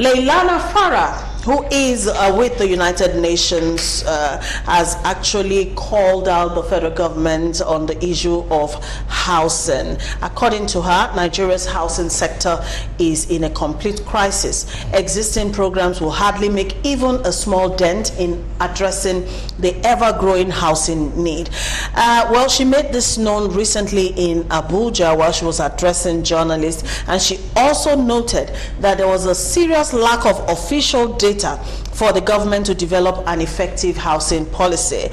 Leilani Farah, who is with the United Nations, has actually called out the federal government on the issue of housing. According to her, Nigeria's housing sector is in a complete crisis. Existing programs will hardly make even a small dent in addressing the ever-growing housing need. Well, she made this known recently in Abuja while she was addressing journalists, and she also noted that there was a serious lack of official data for the government to develop an effective housing policy.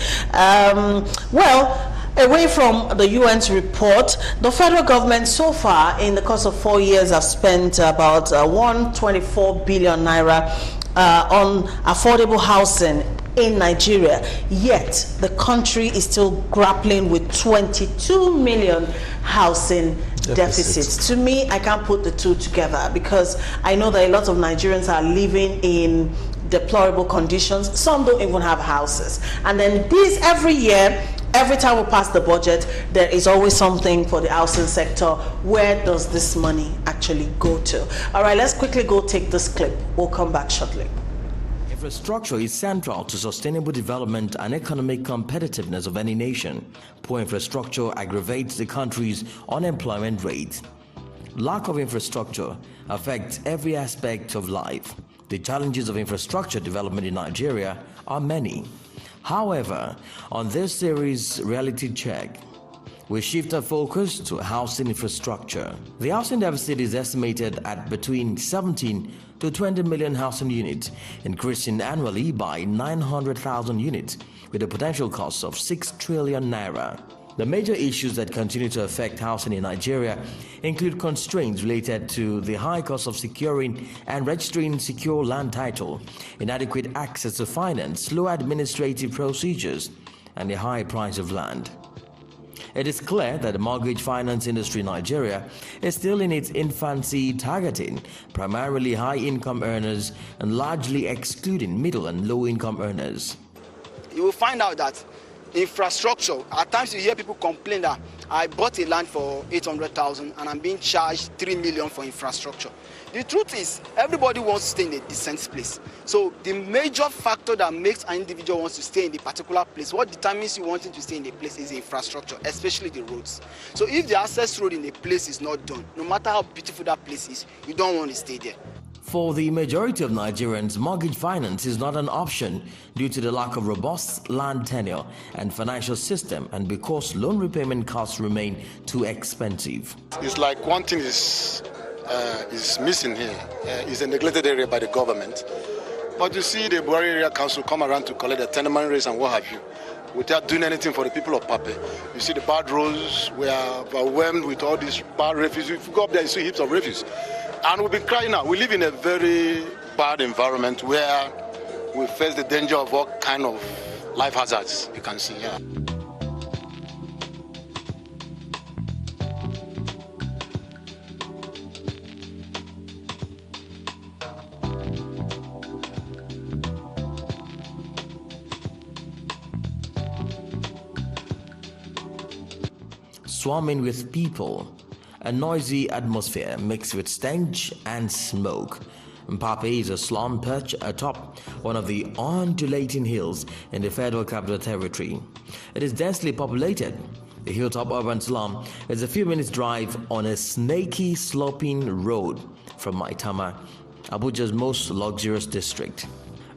Away from the UN's report, the federal government so far in the course of 4 years have spent about 124 billion naira on affordable housing in Nigeria, yet the country is still grappling with 22 million housing deficits. To me, I can't put the two together because I know that a lot of Nigerians are living in deplorable conditions. Some don't even have houses. And then this every year, every time we pass the budget, there is always something for the housing sector. Where does this money actually go to? All right, let's quickly go take this clip. We'll come back shortly. Infrastructure is central to sustainable development and economic competitiveness of any nation. Poor infrastructure aggravates the country's unemployment rate. Lack of infrastructure affects every aspect of life. The challenges of infrastructure development in Nigeria are many. However, on this series reality check, we shift our focus to housing infrastructure. The housing deficit is estimated at between 17 to 20 million housing units, increasing annually by 900,000 units, with a potential cost of 6 trillion naira. The major issues that continue to affect housing in Nigeria include constraints related to the high cost of securing and registering secure land title, inadequate access to finance, slow administrative procedures, and the high price of land. It is clear that the mortgage finance industry in Nigeria is still in its infancy, targeting primarily high-income earners and largely excluding middle and low-income earners. You will find out that infrastructure, at times you hear people complain that I bought a land for 800,000 and I'm being charged 3 million for infrastructure. The truth is, everybody wants to stay in a decent place. So the major factor that makes an individual wants to stay in the particular place, what determines you wanting to stay in a place is the infrastructure, especially the roads. So if the access road in a place is not done, no matter how beautiful that place is, you don't want to stay there. For the majority of Nigerians, mortgage finance is not an option due to the lack of robust land tenure and financial system, and because loan repayment costs remain too expensive. It's like one thing is missing here. It's a neglected area by the government. But you see the Buhari Area Council come around to collect the tenement rates and what have you, without doing anything for the people of Pape. You see the bad roads, we are overwhelmed with all these bad refuse. If you go up there, you see heaps of refuse. And we've been crying out. We live in a very bad environment where we face the danger of all kind of life hazards, you can see here. Swarming with people, a noisy atmosphere mixed with stench and smoke. Mpape is a slum perched atop one of the undulating hills in the Federal Capital Territory. It is densely populated. The hilltop urban slum is a few minutes' drive on a snaky, sloping road from Maitama, Abuja's most luxurious district.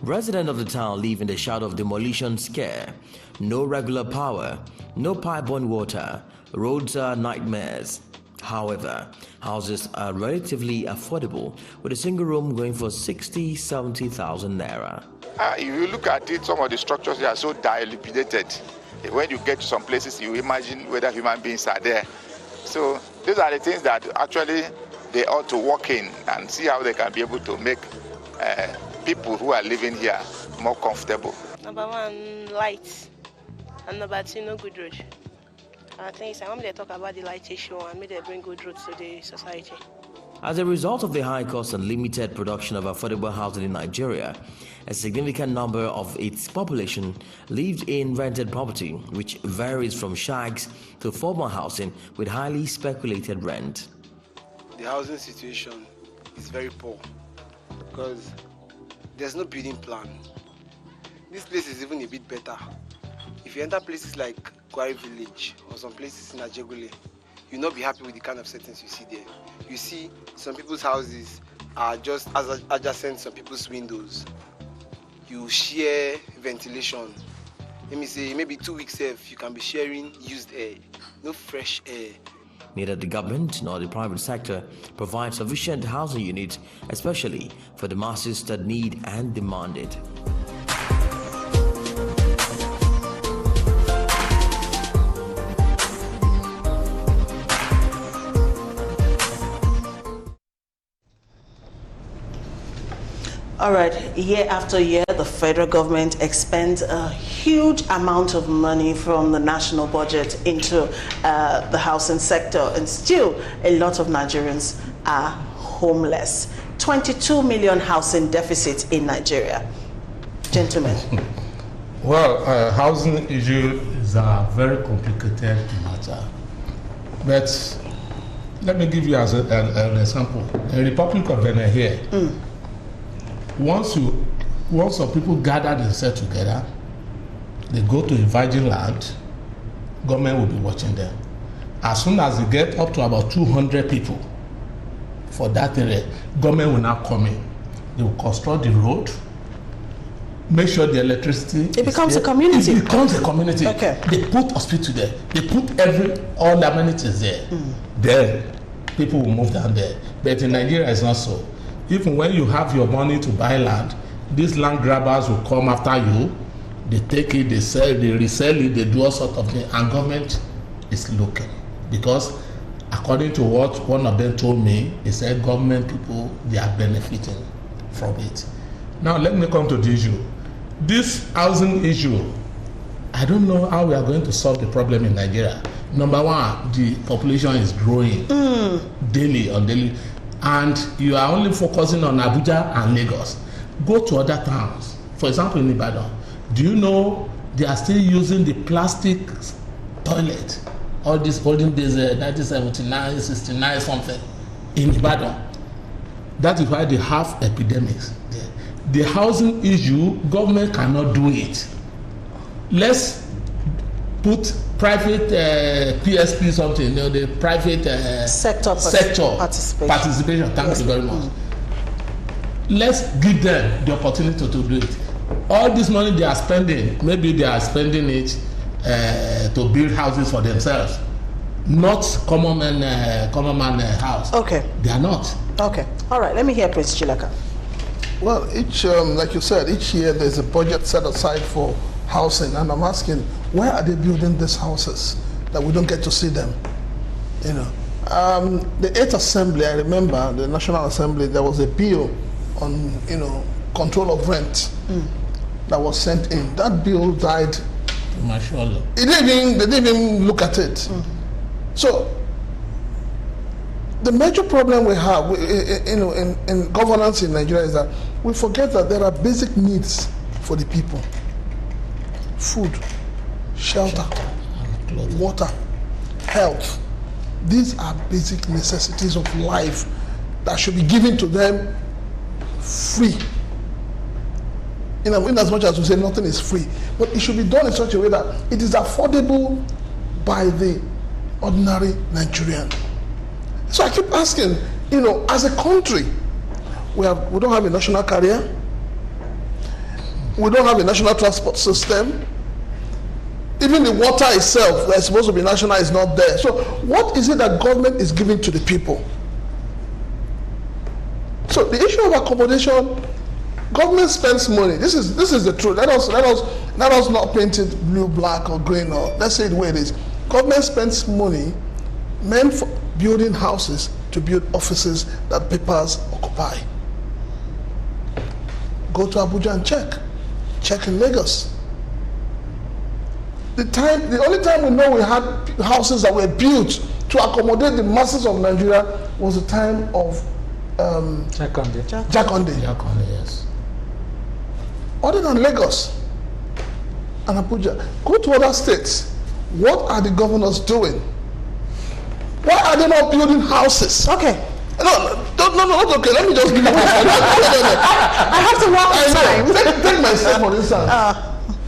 Residents of the town live in the shadow of demolition scare. No regular power, no pipe-borne water, roads are nightmares. However, houses are relatively affordable, with a single room going for 60,000-70,000 naira. If you look at it, some of the structures here are so dilapidated. When you get to some places, you imagine whether human beings are there. So these are the things that actually they ought to work in and see how they can be able to make people who are living here more comfortable. Number one, lights, and number two, no good road. I think when they talk about the light issue and they bring good roads to the society. As a result of the high cost and limited production of affordable housing in Nigeria, a significant number of its population lived in rented property, which varies from shags to formal housing with highly speculated rent. The housing situation is very poor. because there's no building plan. This place is even a bit better. If you enter places like Kwari Village or some places in Ajegule, you'll not be happy with the kind of settings you see there. You see some people's houses are just adjacent to some people's windows. You share ventilation. Let me say maybe 2 weeks if you can be sharing used air, no fresh air. Neither the government nor the private sector provide sufficient housing units, especially for the masses that need and demand it. All right, year after year, the federal government expends a huge amount of money from the national budget into the housing sector, and still a lot of Nigerians are homeless. 22 million housing deficits in Nigeria. Gentlemen. Well, housing issue is a very complicated matter. But let me give you as an example. In the Republic of Benin here, once some people gather themselves together, they go to a virgin land, government will be watching them. As soon as they get up to about 200 people for that area, government will now come in. They will construct the road, make sure the electricity. It becomes a community. It becomes a community. Okay. They put hospital there. They put all the amenities there. Then people will move down there. But in Nigeria, it's not so. Even when you have your money to buy land, these land grabbers will come after you. They take it, they sell, they resell it, they do all sorts of things, and government is looking. Because according to what one of them told me, they said government people, they are benefiting from it. Now let me come to the issue. This housing issue, I don't know how we are going to solve the problem in Nigeria. Number one, the population is growing daily on daily. And you are only focusing on Abuja and Lagos. Go to other towns. For example, in Ibadan, do you know they are still using the plastic toilet? All these olden days, 1979, 69, something, in Ibadan. That is why they have epidemics there. The housing issue, government cannot do it. Let's put private PSP something, the private sector participation. Thank you very much. Let's give them the opportunity to do it. All this money they are spending, maybe they are spending it to build houses for themselves, not common man house. Okay. They are not. Okay. All right. Let me hear Prince Chilaka. Well, like you said, each year there's a budget set aside for housing, and I'm asking, where are they building these houses that we don't get to see them? You know, the 8th Assembly, I remember the National Assembly, there was a bill on control of rent that was sent in. That bill died. Mashallah. They didn't even look at it. So the major problem we have, in governance in Nigeria is that we forget that there are basic needs for the people: food, shelter, water, health. These are basic necessities of life that should be given to them free. In as much as we say nothing is free, but it should be done in such a way that it is affordable by the ordinary Nigerian. So I keep asking, as a country, we don't have a national carrier, we don't have a national transport system. Even the water itself that's supposed to be national is not there. So what is it that government is giving to the people? So the issue of accommodation, government spends money. This is the truth. Let us not paint it blue, black, or green, or let's say it the way it is. Government spends money meant for building houses to build offices that papers occupy. Go to Abuja and check in Lagos. The only time we know we had houses that were built to accommodate the masses of Nigeria was the time of Jakande. Yes. Other than Lagos and Abuja, go to other states. What are the governors doing? Why are they not building houses? Okay. No, okay. Let me just give you. I have to walk in time. Take my state for instance.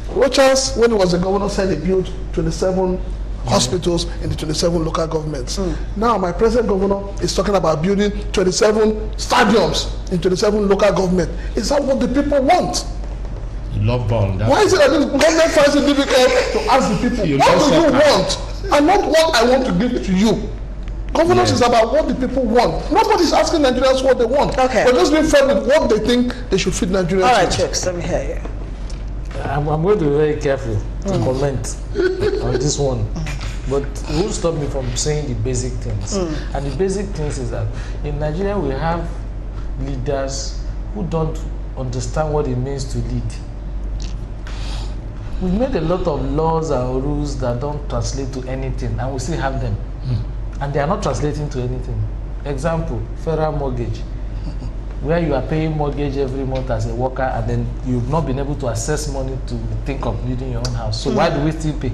Rochas, when he was the governor, said he built 27 hospitals in the 27 local governments. Now my present governor is talking about building 27 stadiums in 27 local governments. Is that what the people want? You love ball. Why is it that the government finds it difficult to ask the people, what do you want? And not what I want to give to you. Governance is about what the people want. Nobody's asking Nigerians what they want. Okay. We're just being fed with what they think they should feed Nigerians. All right, with. Chooks, let me hear you. I'm going to be very careful to comment on this one. But it won't stop me from saying the basic things. And the basic things is that in Nigeria we have leaders who don't understand what it means to lead. We've made a lot of laws and rules that don't translate to anything, and we still have them. And they are not translating to anything. Example, federal mortgage, where you are paying mortgage every month as a worker, and then you've not been able to access money to think of building your own house. So why do we still pay?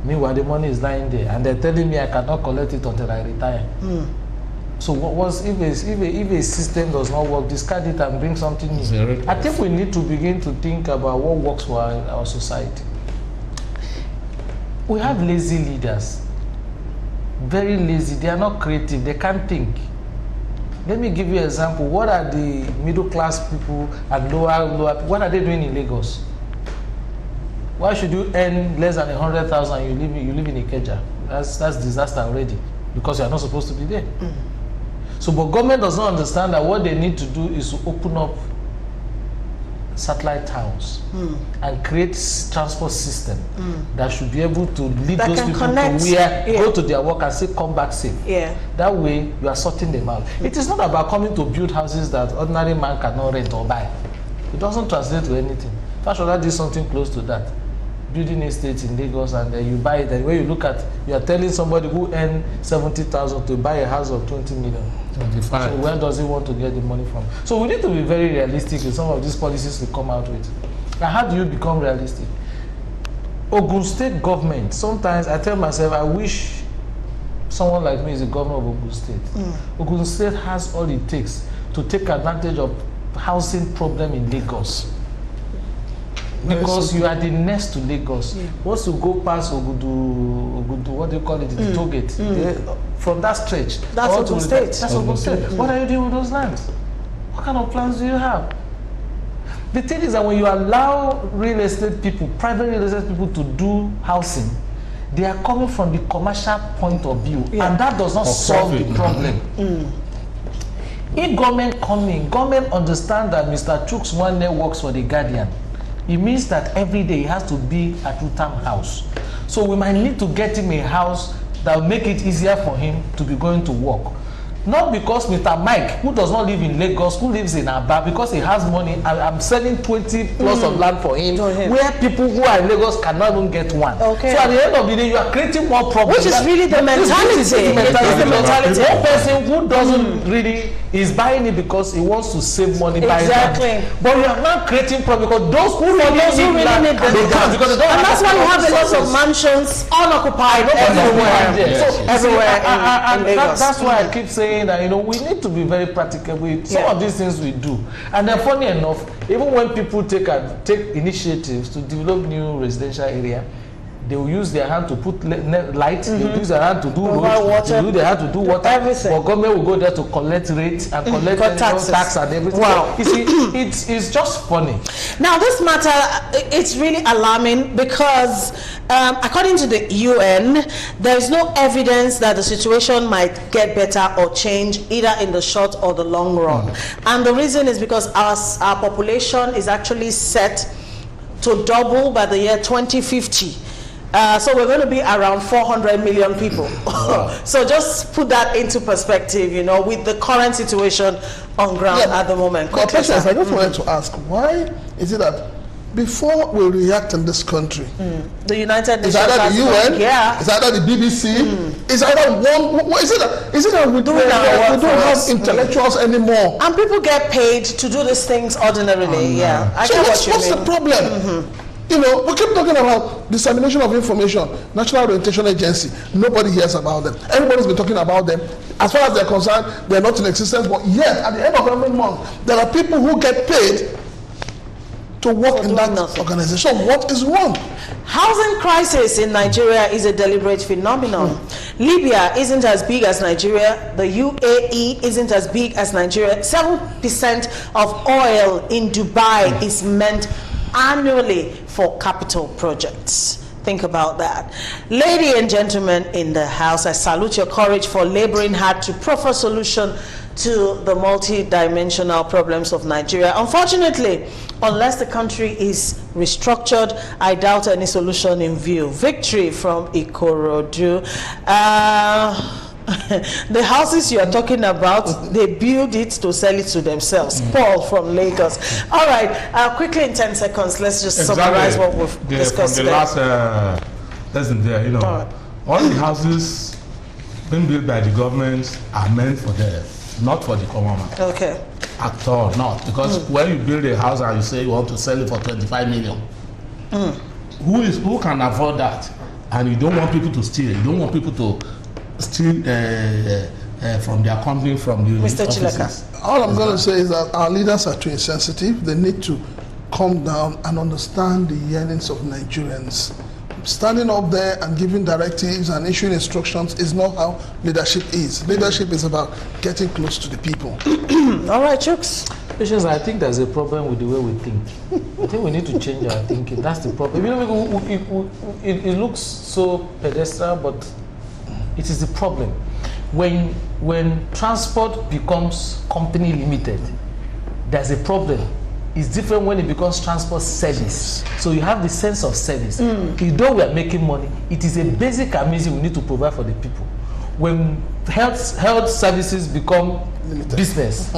Meanwhile, the money is lying there, and they're telling me I cannot collect it until I retire. So what was if a system does not work, discard it and bring something new? I think we need to begin to think about what works for our society. We have lazy leaders, very lazy. They are not creative. They can't think. Let me give you an example. What are the middle class people and lower? What are they doing in Lagos? Why should you earn less than 100,000? You live in Ikeja. That's disaster already, because you are not supposed to be there. So, but government does not understand that what they need to do is to open up satellite towns and create transport system that should be able to lead those people to where go to their work and say come back safe. That way you are sorting them out. It is not about coming to build houses that ordinary man cannot rent or buy. It doesn't translate to anything. Fashola did something close to that. Building estates in Lagos, and then you buy it, and when you look at, you are telling somebody who earned 70,000 to buy a house of 20 million. 25. So where does he want to get the money from? So we need to be very realistic with some of these policies we come out with. And how do you become realistic? Ogun State government, sometimes I tell myself, I wish someone like me is the governor of Ogun State. Ogun State has all it takes to take advantage of housing problem in Lagos. Because you are the next to Lagos. Once you go past Ogudu, what do you call it, the toll gate, from that stretch. That's Ogun State. That's Ogun State. What are you doing with those lands? What kind of plans do you have? The thing is that when you allow real estate people, private real estate people to do housing, they are coming from the commercial point of view, and that does not solve the problem. If government come in, government understand that Mr. Chooks one day works for the Guardian. It means that every day he has to be at Rutam House. So we might need to get him a house that will make it easier for him to be going to work. Not because Mr. Mike, who does not live in Lagos, who lives in Aba, because he has money, I'm selling 20 plots of land for him, where people who are in Lagos cannot even get one. So at the end of the day, you are creating more problems. Which is really the mentality. It's the mentality. One person who doesn't really is buying it because he wants to save money buying land. But you are not creating problems because those who really need land, they can't, because they don't. And that's why you have a lot of mansions unoccupied everywhere. So everywhere in Lagos. That's why I keep saying that, you know, we need to be very practical with some of these things we do. And then funny enough, even when people take initiatives to develop new residential area, they will use their hand to put light, they will use their hand to do roads, they will use their hand to do water. Everything. But government will go there to collect rates and collect tax and everything. Wow. You see, it's just funny. Now this matter, it's really alarming because according to the UN, there is no evidence that the situation might get better or change either in the short or the long run. And the reason is because our population is actually set to double by the year 2050. So we're going to be around 400 million people. So just put that into perspective, you know, with the current situation on ground at the moment. I just wanted to ask, why is it that before we react in this country, the United Nations, it's either the UN, it's either the BBC, it's either one. Is it that we don't have intellectuals anymore? And people get paid to do these things ordinarily. I get what you mean. What's the problem? You know, we keep talking about dissemination of information, National Orientation Agency. Nobody hears about them. Everybody's been talking about them. As far as they're concerned, they're not in existence. But yet, at the end of every month, there are people who get paid to work in that organization. So what is wrong? Housing crisis in Nigeria is a deliberate phenomenon. Libya isn't as big as Nigeria. The UAE isn't as big as Nigeria. 7% of oil in Dubai is meant annually for capital projects. Think about that. Ladies and gentlemen in the house, I salute your courage for laboring hard to proffer solution to the multi-dimensional problems of Nigeria. Unfortunately, unless the country is restructured, I doubt any solution in view. Victory from Ikorodu. The houses you are talking about, they build it to sell it to themselves. Paul from Lagos. All right, quickly in 10 seconds, let's just summarize what we've discussed from the last lesson there, you know, all the houses being built by the government are meant for them, not for the common man. Okay. At all, not. Because when you build a house and you say you want to sell it for 25 million, who can afford that? And you don't want people to steal. You don't want people to steal from their company, from the Mr. offices. Chilaka. All I'm going to say is that our leaders are too insensitive. They need to calm down and understand the yearnings of Nigerians. Standing up there and giving directives and issuing instructions is not how leadership is. Leadership is about getting close to the people. All right, Chooks. Patience, I think there's a problem with the way we think. I think we need to change our thinking. That's the problem. You know, it looks so pedestrian, but it is the problem. When transport becomes company limited, there's a problem. It's different when it becomes transport service. So you have the sense of service. Although we are making money, it is a basic amazing we need to provide for the people. When health services become business,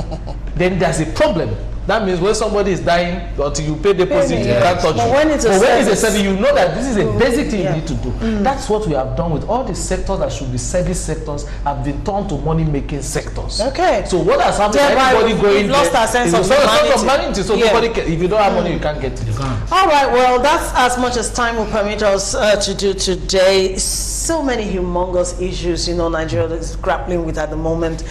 then there's a problem. That means when somebody is dying, until you pay deposit, you can't touch it. When it's a service, you know that this is a basic thing you need to do. That's what we have done with all the sectors that should be service sectors have been turned to money-making sectors. Okay. So what has happened? Everybody going lost our sense of humanity. So nobody can, if you don't have money, you can't get it. All right. Well, that's as much as time will permit us to do today. So many humongous issues, you know, Nigeria is grappling with at the moment.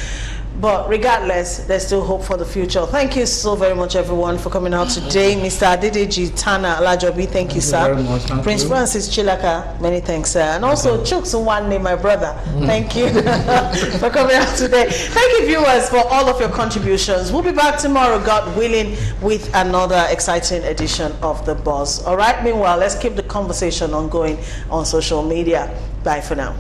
But regardless, there's still hope for the future. Thank you so very much, everyone, for coming out today. Mr. Adedeji Tana Alajobi, thank you, sir. Very much, Prince Francis Chilaka, many thanks, sir. And also Chooks Nwanne, my brother. Thank you for coming out today. Thank you, viewers, for all of your contributions. We'll be back tomorrow, God willing, with another exciting edition of The Buzz. All right, meanwhile, let's keep the conversation ongoing on social media. Bye for now.